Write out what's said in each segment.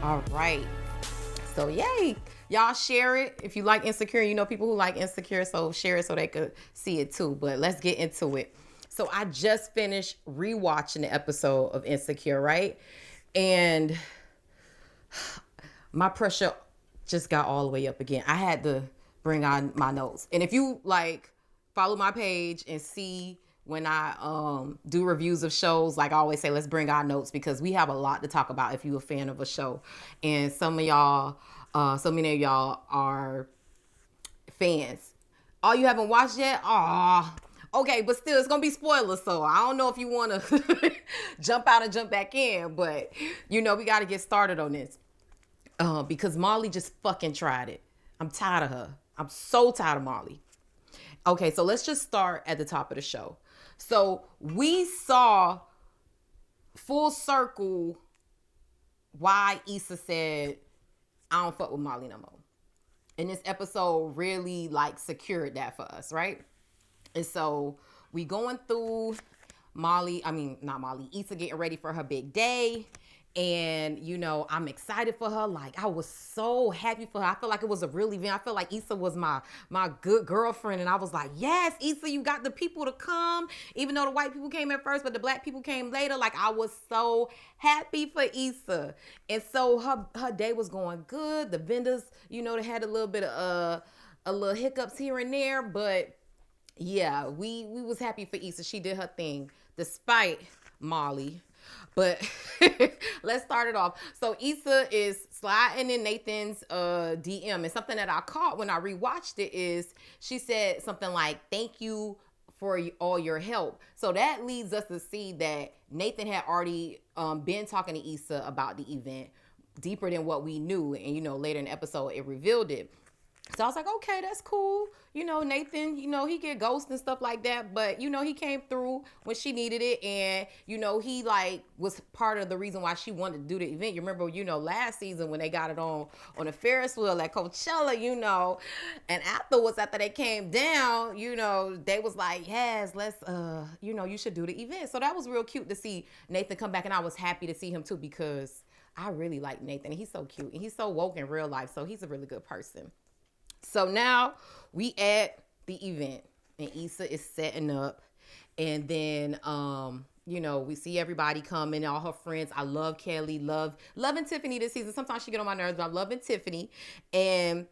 All right. So yay. Y'all share it. If you like Insecure, you know people who like Insecure, so share it so they could see it too. But let's get into it. So I just finished rewatching the episode of Insecure, right? And my pressure just got all the way up again. I had to bring on my notes. And if you like follow my page and see when I do reviews of shows, like I always say, let's bring our notes because we have a lot to talk about if you're a fan of a show. And some of y'all, so many of y'all are fans. Oh, you haven't watched yet? Aw. Okay, but still, it's gonna be spoilers, so I don't know if you wanna jump out and jump back in, but you know, we gotta get started on this. Because Molly just fucking tried it. I'm tired of her. I'm so tired of Molly. Okay, so let's just start at the top of the show. So we saw full circle why Issa said, I don't fuck with Molly no more. And this episode really like secured that for us, right? And so we going through not Molly, Issa getting ready for her big day. And, you know, I'm excited for her. Like, I was so happy for her. I feel like it was a real event. I feel like Issa was my good girlfriend. And I was like, yes, Issa, you got the people to come. Even though the white people came in first, but the black people came later. Like, I was so happy for Issa. And so her day was going good. The vendors, you know, they had a little bit of a little hiccups here and there. But yeah, we was happy for Issa. She did her thing despite Molly. But let's start it off. So Issa is sliding in Nathan's DM, and something that I caught when I rewatched it is she said something like, "Thank you for all your help." So that leads us to see that Nathan had already been talking to Issa about the event deeper than what we knew, and you know later in the episode it revealed it. So I was like, okay, that's cool. You know, Nathan, you know, he get ghosts and stuff like that. But, you know, he came through when she needed it. And, you know, he like was part of the reason why she wanted to do the event. You remember, you know, last season when they got it on a Ferris wheel at Coachella, you know. And afterwards, after they came down, you know, they was like, yes, let's, you know, you should do the event. So that was real cute to see Nathan come back. And I was happy to see him too because I really like Nathan. He's so cute. And he's so woke in real life. So he's a really good person. So now we at the event and Issa is setting up and then you know, we see everybody coming, all her friends. I love Kelly, loving Tiffany this season. Sometimes she get on my nerves, but I'm loving Tiffany. And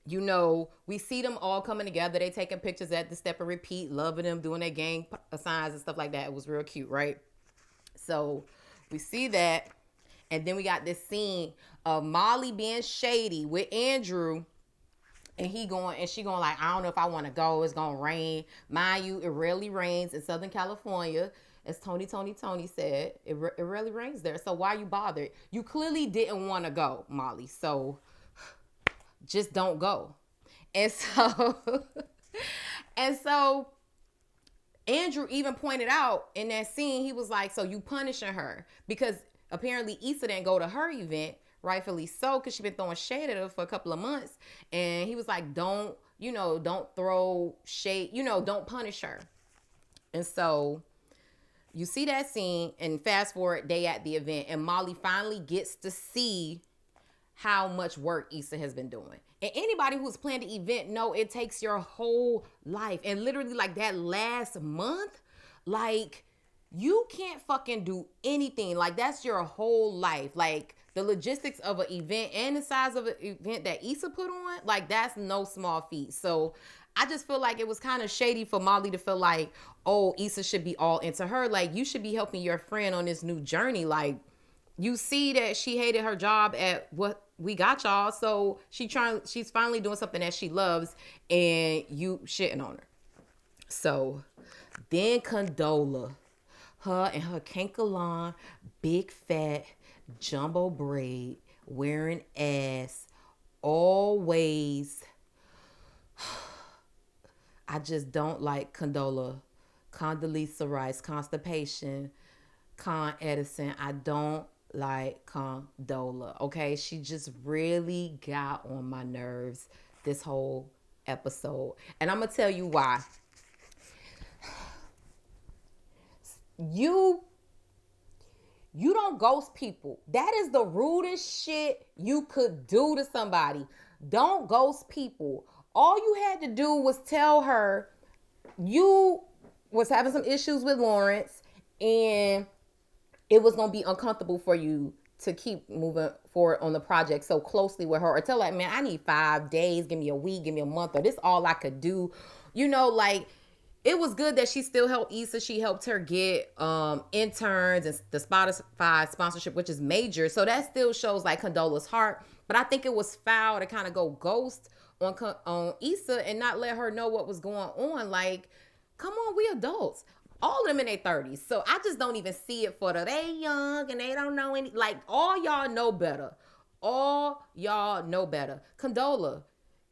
you know, we see them all coming together. They taking pictures at the step and repeat, loving them, doing their gang signs and stuff like that. It was real cute, right? So we see that. And then we got this scene of Molly being shady with Andrew, and she going like, I don't know if I want to go. It's gonna rain. Mind you, it rarely rains in Southern California, as Tony said. It rarely rains there. So why you bothered? You clearly didn't want to go, Molly. So just don't go. And so and so Andrew even pointed out in that scene, he was like, so you punishing her because apparently Issa didn't go to her event, rightfully so, because she been throwing shade at her for a couple of months. And he was like, don't throw shade, don't punish her. And so you see that scene and fast forward, they at the event and Molly finally gets to see how much work Issa has been doing. And anybody who's planned the event know it takes your whole life. And literally like that last month, like you can't fucking do anything. Like that's your whole life. Like the logistics of an event and the size of an event that Issa put on, like that's no small feat. So I just feel like it was kind of shady for Molly to feel like, oh, Issa should be all into her. Like you should be helping your friend on this new journey. Like you see that she hated her job at what we got y'all, so she's finally doing something that she loves and you shitting on her. So then Condola, her and her Kankalon, big fat jumbo braid, wearing ass, always. I just don't like Condola, Condoleezza Rice, Constipation, Con Edison. I don't like Condola. Okay, she just really got on my nerves this whole episode, and I'm gonna tell you why. You You don't ghost people. That is the rudest shit you could do to somebody. Don't ghost people. All you had to do was tell her you was having some issues with Lawrence and it was going to be uncomfortable for you to keep moving forward on the project so closely with her, or tell her, man, I need 5 days, give me a week, give me a month, or this all I could do. You know, like, it was good that she still helped Issa. She helped her get interns and the Spotify sponsorship, which is major. So that still shows like Condola's heart. But I think it was foul to kind of go ghost on Issa and not let her know what was going on. Like, come on, we adults. All of them in their 30s. So I just don't even see it for them. They young and they don't know any. Like, all y'all know better. All y'all know better. Condola,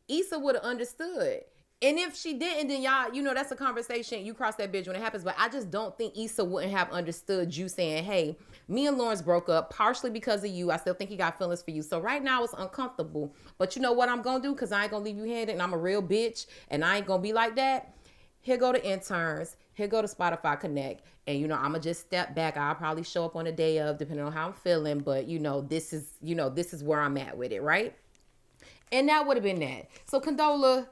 Issa would have understood. And if she didn't, then y'all, you know, that's a conversation. You cross that bridge when it happens. But I just don't think Issa wouldn't have understood you saying, hey, me and Lawrence broke up partially because of you. I still think he got feelings for you. So right now it's uncomfortable. But you know what I'm going to do? Because I ain't going to leave you handed and I'm a real bitch and I ain't going to be like that. Here go the interns. Here go to Spotify Connect. And, you know, I'm going to just step back. I'll probably show up on the day of, depending on how I'm feeling. But, this is where I'm at with it, right? And that would have been that. So, Condola,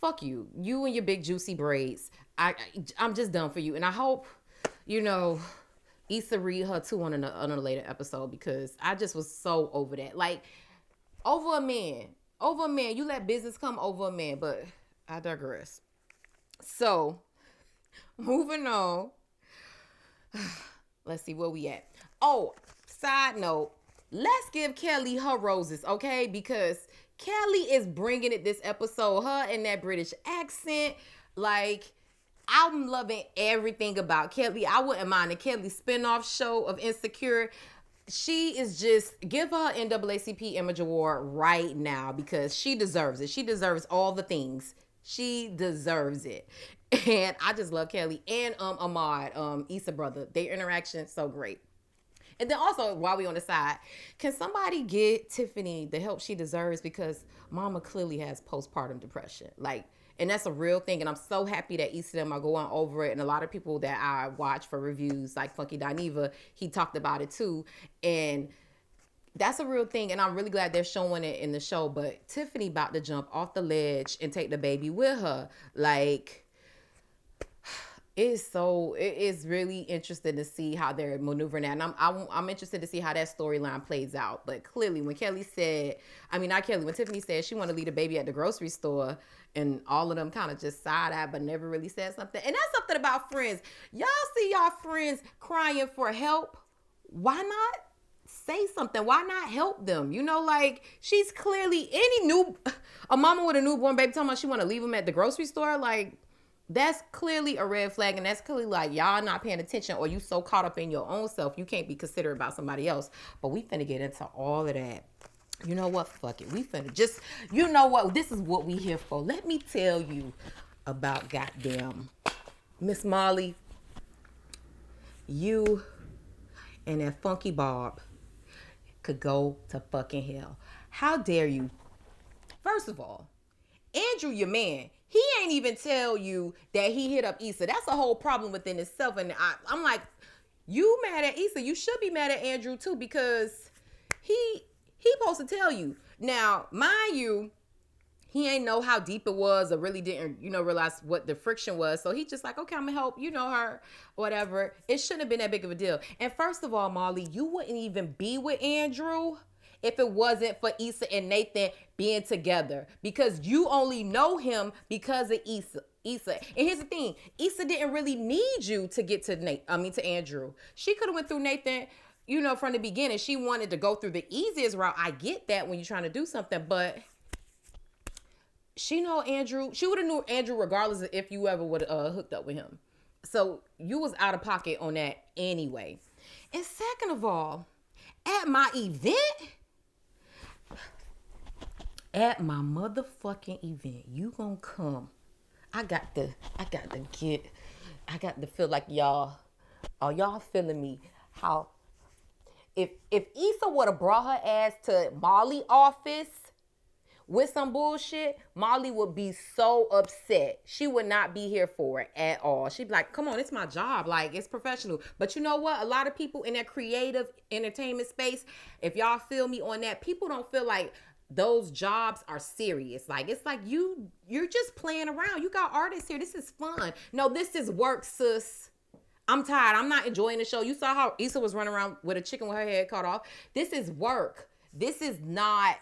fuck you. You and your big juicy braids. I'm just done for you. And I hope, Issa read her too on a later episode, because I just was so over that. Like, over a man. You let business come over a man. But I digress. So, moving on. Let's see where we at. Oh, side note. Let's give Kelly her roses, okay? Because Kelly is bringing it this episode. Her and that British accent. Like, I'm loving everything about Kelly. I wouldn't mind a Kelly spinoff show of Insecure. She is just, give her NAACP Image Award right now, because she deserves it. She deserves all the things. She deserves it. And I just love Kelly and Ahmad, Issa brother. Their interaction is so great. And then also, while we on the side, can somebody get Tiffany the help she deserves? Because mama clearly has postpartum depression. Like, and that's a real thing. And I'm so happy that Issa and them are going over it. And a lot of people that I watch for reviews, like Funky Dineva, he talked about it too. And that's a real thing, and I'm really glad they're showing it in the show. But Tiffany about to jump off the ledge and take the baby with her. Like, it is really interesting to see how they're maneuvering that. And I'm interested to see how that storyline plays out. But clearly, when Tiffany said she wanted to leave the baby at the grocery store, and all of them kind of just side-eyed but never really said something. And that's something about friends. Y'all see y'all friends crying for help. Why not say something? Why not help them? Like, she's clearly a mama with a newborn baby talking about she want to leave him at the grocery store. Like, that's clearly a red flag, and that's clearly like y'all not paying attention, or you so caught up in your own self you can't be considerate about somebody else. But we finna get into all of that. You know what? Fuck it. We finna just, this is what we here for. Let me tell you about goddamn Miss Molly. You and that Funky Bob could go to fucking hell. How dare you? First of all, Andrew, your man, he ain't even tell you that he hit up Issa. That's a whole problem within itself. And I'm like, you mad at Issa? You should be mad at Andrew too, because he supposed to tell you. Now, mind you, he ain't know how deep it was, or really didn't, realize what the friction was. So he just like, okay, I'm gonna help, her, whatever. It shouldn't have been that big of a deal. And first of all, Molly, you wouldn't even be with Andrew if it wasn't for Issa and Nathan being together, because you only know him because of Issa. And here's the thing, Issa didn't really need you to get to Andrew. She could have went through Nathan, from the beginning. She wanted to go through the easiest route. I get that when you're trying to do something, but she know Andrew. She would have knew Andrew regardless of if you ever would have hooked up with him. So you was out of pocket on that anyway. And second of all, at my motherfucking event, you gonna come. I got to feel like y'all feeling me. How if Issa would have brought her ass to Molly office, with some bullshit, Molly would be so upset. She would not be here for it at all. She'd be like, come on, it's my job. Like, it's professional. But you know what? A lot of people in that creative entertainment space, if y'all feel me on that, people don't feel like those jobs are serious. Like, it's like you're just playing around. You got artists here. This is fun. No, this is work, sis. I'm tired. I'm not enjoying the show. You saw how Issa was running around with a chicken with her head cut off. This is work. This is not,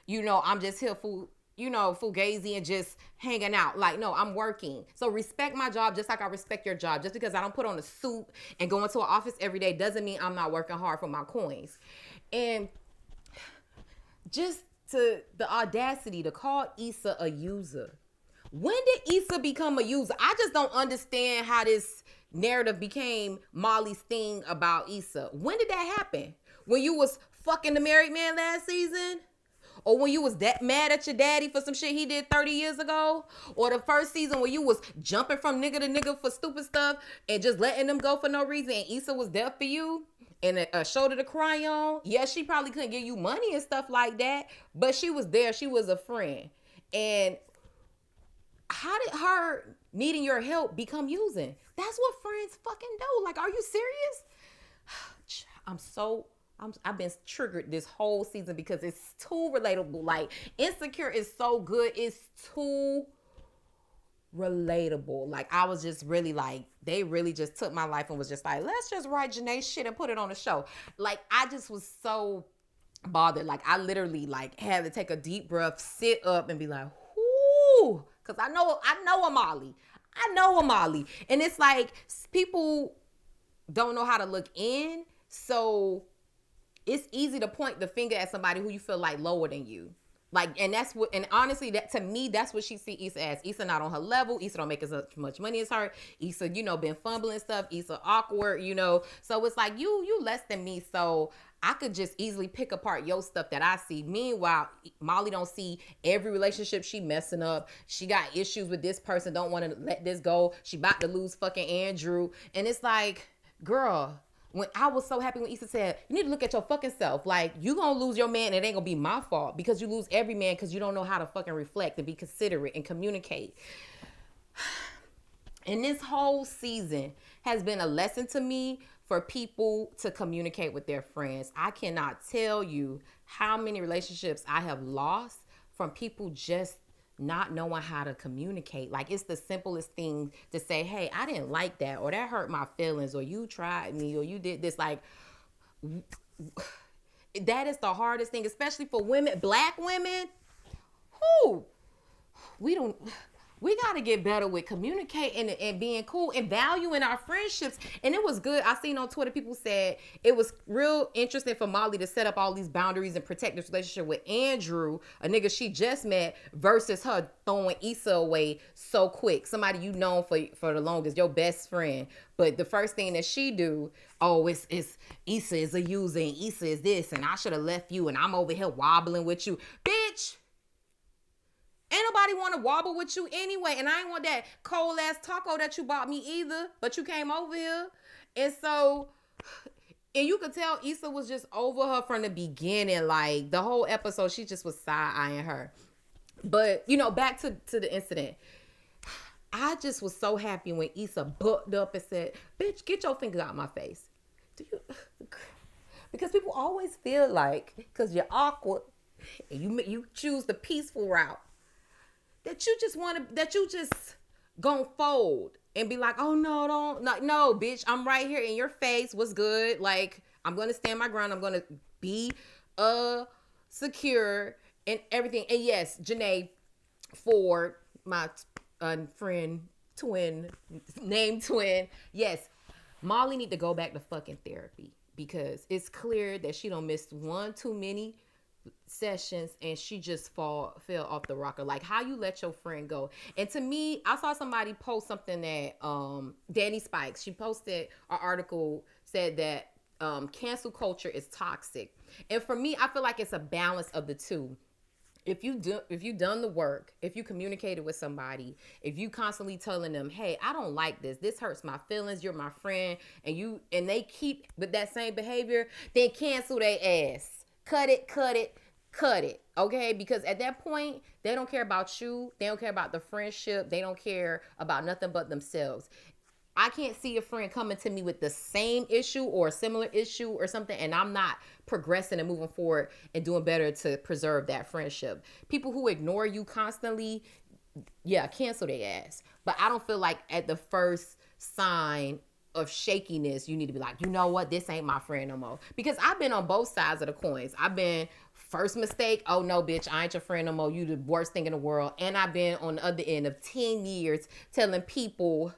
I'm just here for, fugazi and just hanging out. Like, no, I'm working. So respect my job just like I respect your job. Just because I don't put on a suit and go into an office every day doesn't mean I'm not working hard for my coins. And just to the audacity to call Issa a user. When did Issa become a user? I just don't understand how this narrative became Molly's thing about Issa. When did that happen? When you was fucking the married man last season? Or when you was that mad at your daddy for some shit he did 30 years ago? Or the first season when you was jumping from nigga to nigga for stupid stuff and just letting them go for no reason and Issa was there for you? And a shoulder to cry on? Yeah, she probably couldn't give you money and stuff like that, but she was there. She was a friend. And how did her needing your help become using? That's what friends fucking do. Like, are you serious? I've been triggered this whole season because it's too relatable. Like, Insecure is so good. It's too relatable. Like, I was just really like, they really just took my life and was just like, let's just write Janae's shit and put it on the show. Like, I just was so bothered. Like, I literally like had to take a deep breath, sit up and be like, whoo, because I know Amali. I know Amali. And it's like people don't know how to look in. So it's easy to point the finger at somebody who you feel like lower than you. Like, and honestly, that to me, that's what she see Issa as. Issa not on her level. Issa don't make as much money as her. Issa, been fumbling stuff. Issa awkward, So it's like, you less than me. So I could just easily pick apart your stuff that I see. Meanwhile, Molly don't see every relationship she messing up. She got issues with this person, don't want to let this go. She about to lose fucking Andrew. And it's like, girl, when I was so happy when Issa said, you need to look at your fucking self. Like, you gonna lose your man and it ain't gonna be my fault because you lose every man because you don't know how to fucking reflect and be considerate and communicate. And this whole season has been a lesson to me for people to communicate with their friends. I cannot tell you how many relationships I have lost from people just not knowing how to communicate. Like, it's the simplest thing to say, hey, I didn't like that, or that hurt my feelings, or you tried me, or you did this. Like, that is the hardest thing, especially for women, Black women. We got to get better with communicating and being cool and valuing our friendships. And it was good. I seen on Twitter, people said it was real interesting for Molly to set up all these boundaries and protect this relationship with Andrew, a nigga she just met, versus her throwing Issa away so quick. Somebody you known for the longest, your best friend. But the first thing that she do, it's Issa is a user and Issa is this and I should have left you and I'm over here wobbling with you. Bitch! Ain't nobody want to wobble with you anyway. And I ain't want that cold ass taco that you bought me either. But you came over here. And so, and you could tell Issa was just over her from the beginning. Like, the whole episode, she just was side-eyeing her. But, back to the incident. I just was so happy when Issa bucked up and said, bitch, get your finger out my face. Because people always feel like, because you're awkward, and you choose the peaceful route, that you just gonna fold and be like, oh no, no, bitch, I'm right here in your face. What's good? Like, I'm gonna stand my ground. I'm gonna be secure and everything. And yes, Janae Ford, my friend, named twin. Yes, Molly need to go back to fucking therapy because it's clear that she don't miss one too many sessions and she just fell off the rocker. Like, how you let your friend go? And to me, I saw somebody post something that Danny Spikes, she posted an article, said that cancel culture is toxic. And for me, I feel like it's a balance of the two. If you done the work, if you communicated with somebody, if you constantly telling them, hey, I don't like this hurts my feelings, you're my friend, and they keep with that same behavior, then cancel their ass. Cut it. cut it, okay? Because at that point, they don't care about you. They don't care about the friendship. They don't care about nothing but themselves. I can't see a friend coming to me with the same issue or a similar issue or something, and I'm not progressing and moving forward and doing better to preserve that friendship. People who ignore you constantly, yeah, cancel their ass. But I don't feel like at the first sign of shakiness, you need to be like, you know what, this ain't my friend no more. Because I've been on both sides of the coins. I've been first mistake, oh no, bitch, I ain't your friend no more. You the worst thing in the world. And I've been on the other end of 10 years telling people,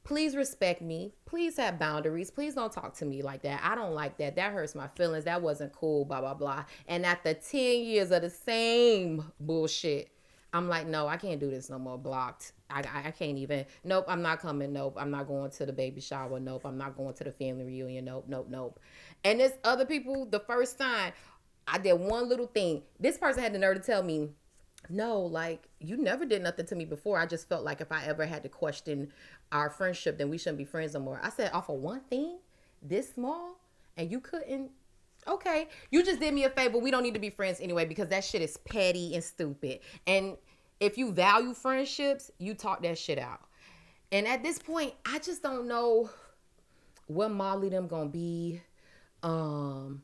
please respect me. Please have boundaries. Please don't talk to me like that. I don't like that. That hurts my feelings. That wasn't cool, blah, blah, blah. And after 10 years of the same bullshit, I'm like, no, I can't do this no more. Blocked. I can't even. Nope, I'm not coming. Nope, I'm not going to the baby shower. Nope, I'm not going to the family reunion. Nope, nope, nope. And there's other people, the first time I did one little thing, this person had the nerve to tell me, no, like, you never did nothing to me before. I just felt like if I ever had to question our friendship, then we shouldn't be friends no more. I said, off of one thing, this small, and you couldn't. Okay, you just did me a favor. We don't need to be friends anyway because that shit is petty and stupid. And if you value friendships, you talk that shit out. And at this point, I just don't know what Molly them gonna be. And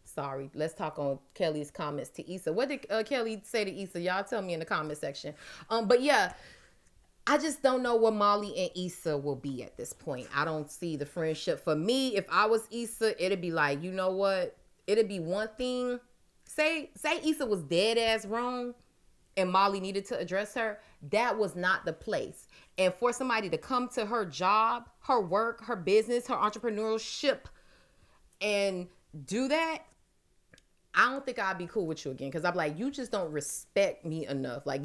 sorry, let's talk on Kelly's comments to Issa. What did Kelly say to Issa? Y'all tell me in the comment section. But yeah, I just don't know what Molly and Issa will be at this point. I don't see the friendship. For me, if I was Issa, it'd be like, you know what? It'd be one thing. Say Issa was dead ass wrong and Molly needed to address her. That was not the place. And for somebody to come to her job, her work, her business, her entrepreneurship and do that, I don't think I'd be cool with you again. Because I'm like, you just don't respect me enough. Like,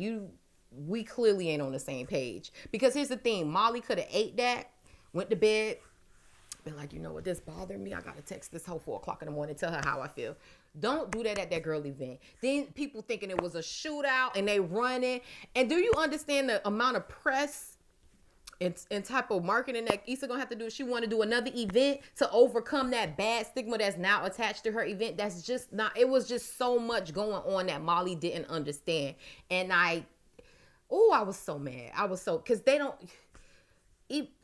we clearly ain't on the same page. Because here's the thing. Molly could have ate that, went to bed, been like, you know what, this bothered me. I got to text this whole 4 o'clock in the morning, tell her how I feel. Don't do that at that girl event. Then people thinking it was a shootout and they running. And do you understand the amount of press and type of marketing that Issa gonna have to do? She want to do another event to overcome that bad stigma that's now attached to her event. That's just not, it was just so much going on that Molly didn't understand. And I was so mad. Because they don't,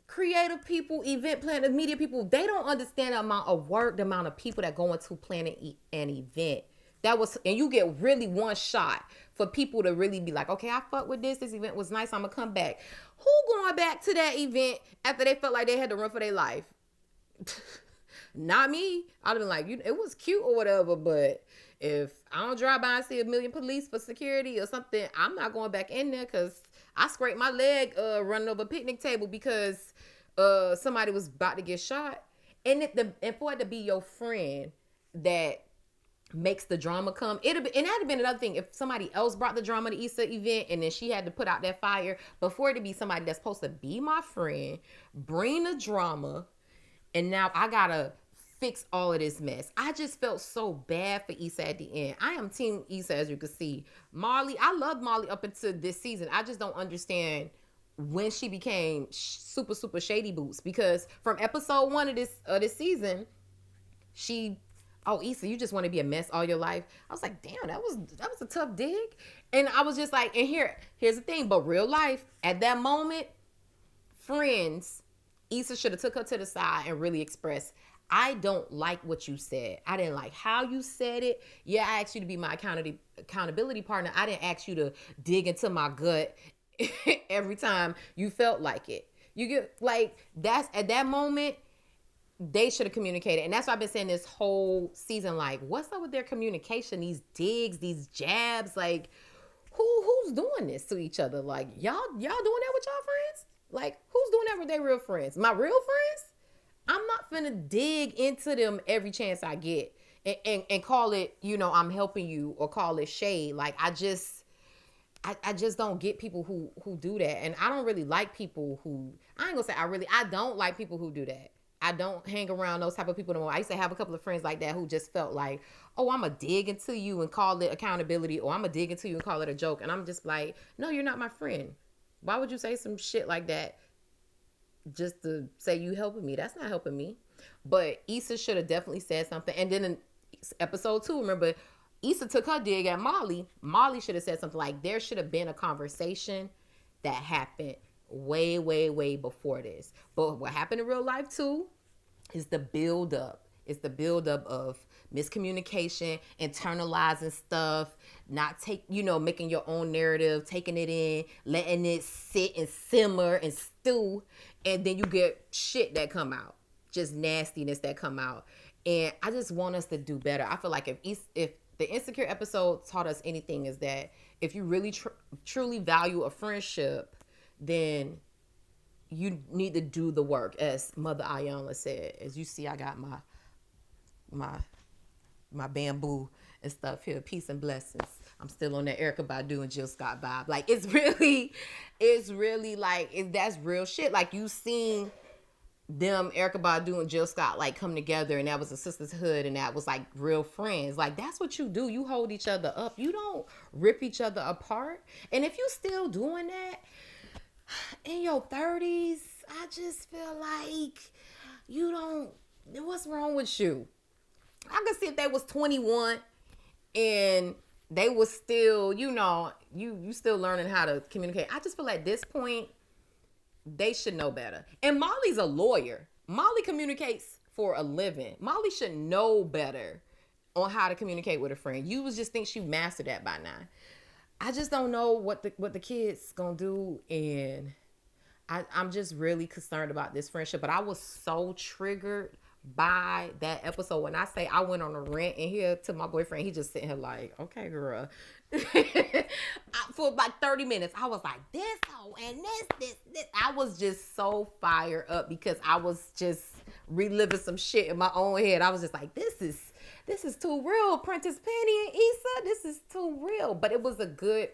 creative people, event planners, media people, they don't understand the amount of work, the amount of people that go into planning an event. And you get really one shot for people to really be like, okay, I fuck with this event was nice, I'm gonna come back. Who going back to that event after they felt like they had to run for their life? Not me. I'd have been like, it was cute or whatever, but if I don't drive by and see 1 million police for security or something, I'm not going back in there because I scraped my leg running over a picnic table because somebody was about to get shot. And for it to be your friend that makes the drama come, that'd have been another thing if somebody else brought the drama to Issa event and then she had to put out that fire. But for it to be somebody that's supposed to be my friend, bring the drama, and now I gotta fix all of this mess. I just felt so bad for Issa at the end. I am team Issa, as you can see. Molly, I loved Molly up until this season. I just don't understand when she became super, super shady boots. Because from episode 1 of this season, Issa, you just want to be a mess all your life. I was like, damn, that was a tough dig. And I was just like, and here's the thing, but real life, at that moment, friends, Issa should have took her to the side and really expressed, I don't like what you said. I didn't like how you said it. Yeah, I asked you to be my accountability partner. I didn't ask you to dig into my gut every time you felt like it. You get like, that's at that moment, they should have communicated. And that's why I've been saying this whole season, like, what's up with their communication? These digs, these jabs, like, who's doing this to each other? Like, y'all doing that with y'all friends? Like, who's doing that with their real friends? My real friends? I'm not finna dig into them every chance I get and call it, I'm helping you, or call it shade. Like, I just don't get people who do that. And I don't really like people who, I ain't gonna say I don't like people who do that. I don't hang around those type of people no more. I used to have a couple of friends like that who just felt like, oh, I'm going to dig into you and call it accountability, or I'm going to dig into you and call it a joke. And I'm just like, no, you're not my friend. Why would you say some shit like that just to say you helping me? That's not helping me. But Issa should have definitely said something. And then in episode 2, remember, Issa took her dig at Molly. Molly should have said something like, there should have been a conversation that happened way, way, way before this. But what happened in real life too is the build up. It's the build up of miscommunication, internalizing stuff, not making your own narrative, taking it in, letting it sit and simmer and stew, and then you get shit that come out, just nastiness that come out. And I just want us to do better. I feel like if the Insecure episode taught us anything, is that if you really truly value a friendship, then you need to do the work, as Mother Iyanla said. As you see, I got my bamboo and stuff here. Peace and blessings. I'm still on that Erykah Badu and Jill Scott vibe. Like, it's really like, that's real shit. Like, you seen them, Erykah Badu and Jill Scott, like, come together, and that was a sisterhood, and that was like real friends. Like, that's what you do. You hold each other up. You don't rip each other apart. And if you still doing that in your 30s, I just feel like what's wrong with you? I could see if they was 21 and they was still, you still learning how to communicate. I just feel like at this point, they should know better. And Molly's a lawyer. Molly communicates for a living. Molly should know better on how to communicate with a friend. You would just think she mastered that by now. I just don't know what the kids gonna do, and I'm just really concerned about this friendship. But I was so triggered by that episode. When I say I went on a rant in here to my boyfriend, he just sitting here like, okay, girl. For about 30 minutes, I was like, this hoe and this. I was just so fired up because I was just reliving some shit in my own head. I was just like, this is too real, Prentice Penny and Issa. This is too real. But it was a good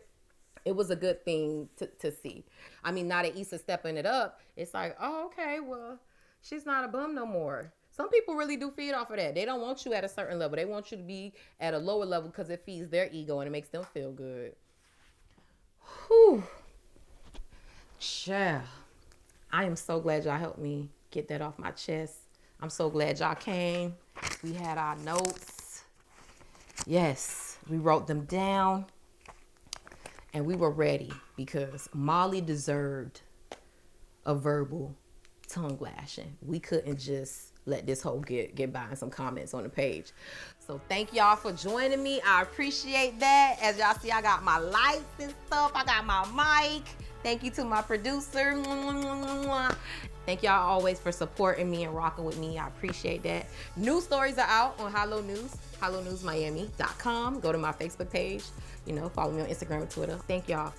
thing to see. I mean, now that Issa stepping it up, it's like, oh, okay, well, she's not a bum no more. Some people really do feed off of that. They don't want you at a certain level. They want you to be at a lower level because it feeds their ego and it makes them feel good. Whew. Child. I am so glad y'all helped me get that off my chest. I'm so glad y'all came. We had our notes. Yes, we wrote them down. And we were ready because Molly deserved a verbal tongue lashing. We couldn't just let this whole get by in some comments on the page. So thank y'all for joining me. I appreciate that. As y'all see, I got my lights and stuff. I got my mic. Thank you to my producer. Thank y'all always for supporting me and rocking with me. I appreciate that. News stories are out on Hollow News, HollowNewsMiami.com. Go to my Facebook page. Follow me on Instagram and Twitter. Thank y'all.